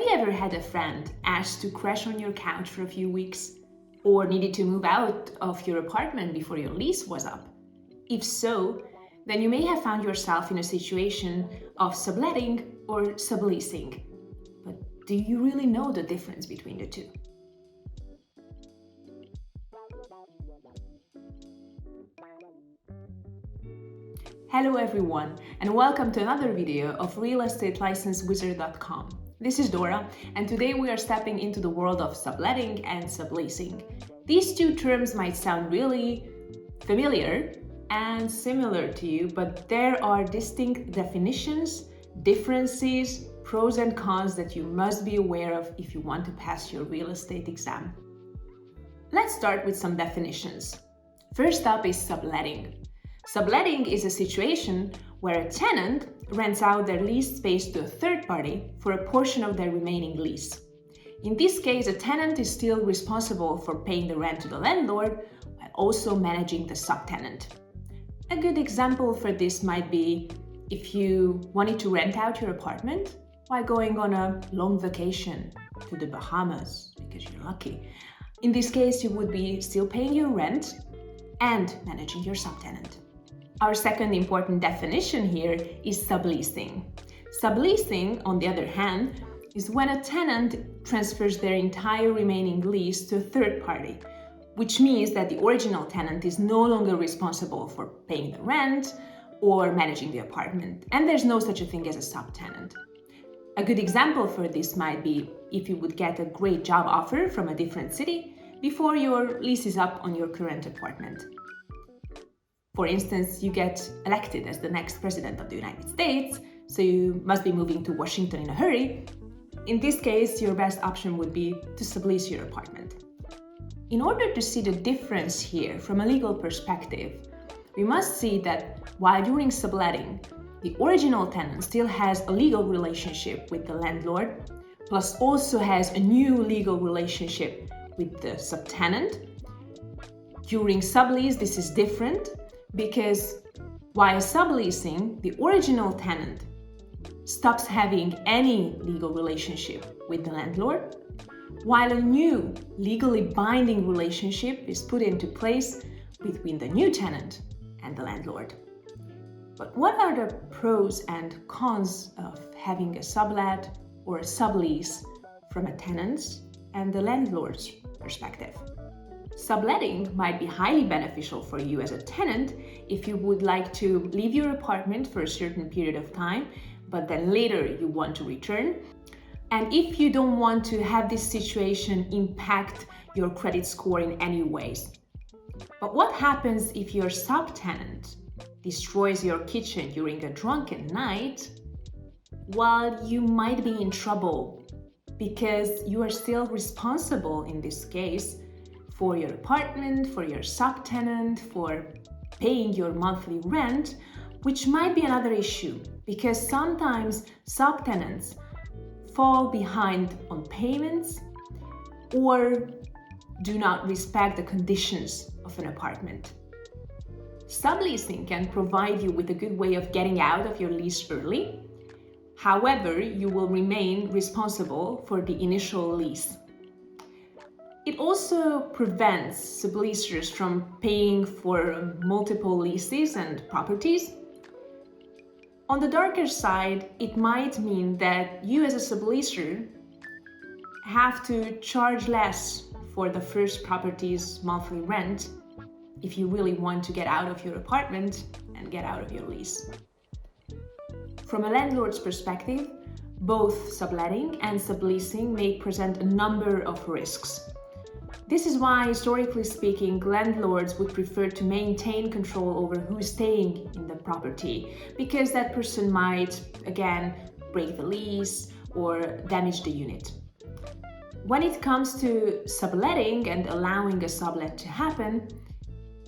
Have you ever had a friend asked to crash on your couch for a few weeks, or needed to move out of your apartment before your lease was up? If so, then you may have found yourself in a situation of subletting or subleasing. But do you really know the difference between the two? Hello everyone, and welcome to another video of realestatelicensewizard.com. This is Dora, and today we are stepping into the world of subletting and subleasing. These two terms might sound really familiar and similar to you, but there are distinct definitions, differences, pros and cons that you must be aware of if you want to pass your real estate exam. Let's start with some definitions. First up is subletting. Subletting is a situation where a tenant rents out their leased space to a third party for a portion of their remaining lease. In this case, a tenant is still responsible for paying the rent to the landlord while also managing the subtenant. A good example for this might be if you wanted to rent out your apartment while going on a long vacation to the Bahamas because you're lucky. In this case, you would be still paying your rent and managing your subtenant. Our second important definition here is subleasing. Subleasing, on the other hand, is when a tenant transfers their entire remaining lease to a third party, which means that the original tenant is no longer responsible for paying the rent or managing the apartment, and there's no such a thing as a subtenant. A good example for this might be if you would get a great job offer from a different city before your lease is up on your current apartment. For instance, you get elected as the next president of the United States, so you must be moving to Washington in a hurry. In this case, your best option would be to sublease your apartment. In order to see the difference here from a legal perspective, we must see that while during subletting, the original tenant still has a legal relationship with the landlord, plus also has a new legal relationship with the subtenant. During sublease, this is different, because while subleasing, the original tenant stops having any legal relationship with the landlord, while a new legally binding relationship is put into place between the new tenant and the landlord. But what are the pros and cons of having a sublet or a sublease from a tenant's and the landlord's perspective? Subletting might be highly beneficial for you as a tenant if you would like to leave your apartment for a certain period of time, but then later you want to return. And if you don't want to have this situation impact your credit score in any ways. But what happens if your subtenant destroys your kitchen during a drunken night? Well, you might be in trouble because you are still responsible in this case for your apartment, for your subtenant, for paying your monthly rent, which might be another issue because sometimes subtenants fall behind on payments or do not respect the conditions of an apartment. Subleasing can provide you with a good way of getting out of your lease early. However, you will remain responsible for the initial lease. It also prevents subleasers from paying for multiple leases and properties. On the darker side, it might mean that you as a subleaser have to charge less for the first property's monthly rent if you really want to get out of your apartment and get out of your lease. From a landlord's perspective, both subletting and subleasing may present a number of risks. This is why, historically speaking, landlords would prefer to maintain control over who's staying in the property, because that person might, again, break the lease or damage the unit. When it comes to subletting and allowing a sublet to happen,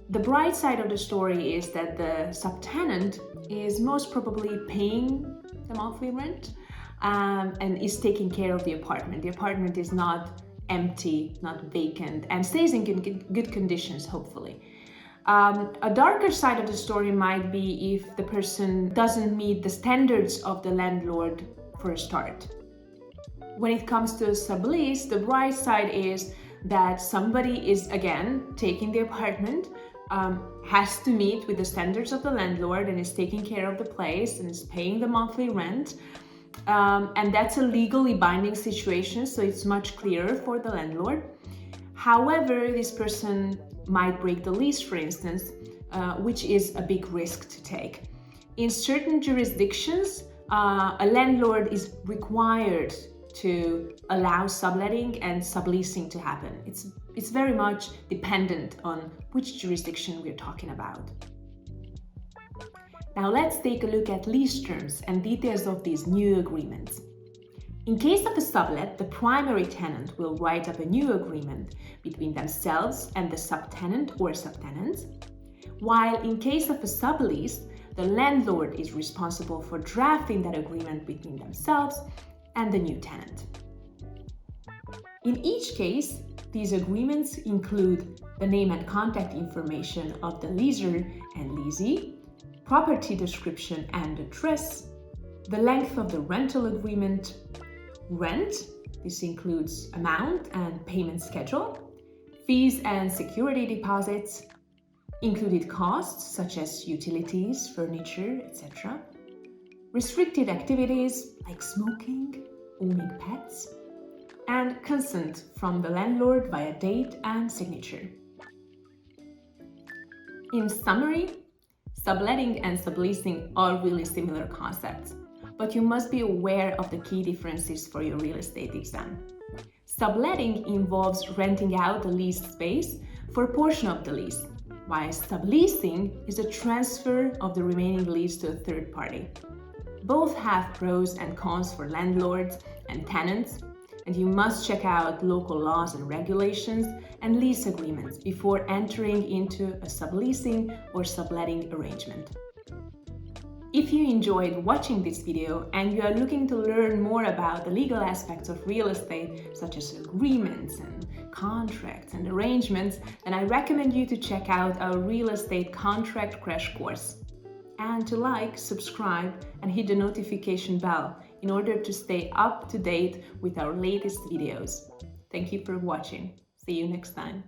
the bright side of the story is that the subtenant is most probably paying the monthly rent and is taking care of the apartment. The apartment is not empty, not vacant, and stays in good conditions, hopefully. A darker side of the story might be if the person doesn't meet the standards of the landlord for a start. When it comes to a sublease, the bright side is that somebody is again taking the apartment, has to meet with the standards of the landlord and is taking care of the place and is paying the monthly rent. And that's a legally binding situation, so it's much clearer for the landlord. However, this person might break the lease, for instance, which is a big risk to take. In certain jurisdictions, a landlord is required to allow subletting and subleasing to happen. It's very much dependent on which jurisdiction we're talking about. Now let's take a look at lease terms and details of these new agreements. In case of a sublet, the primary tenant will write up a new agreement between themselves and the subtenant or subtenants, while in case of a sublease, the landlord is responsible for drafting that agreement between themselves and the new tenant. In each case, these agreements include the name and contact information of the leaser and leasee, property description and address, the length of the rental agreement, rent, this includes amount and payment schedule, fees and security deposits, included costs such as utilities, furniture, etc., restricted activities like smoking, owning pets, and consent from the landlord via date and signature. In summary, subletting and subleasing are really similar concepts, but you must be aware of the key differences for your real estate exam. Subletting involves renting out the leased space for a portion of the lease, while subleasing is a transfer of the remaining lease to a third party. Both have pros and cons for landlords and tenants, and you must check out local laws and regulations and lease agreements before entering into a subleasing or subletting arrangement. If you enjoyed watching this video and you are looking to learn more about the legal aspects of real estate, such as agreements and contracts and arrangements, then I recommend you to check out our real estate contract crash course, and to like, subscribe, and hit the notification bell in order to stay up to date with our latest videos. Thank you for watching. See you next time.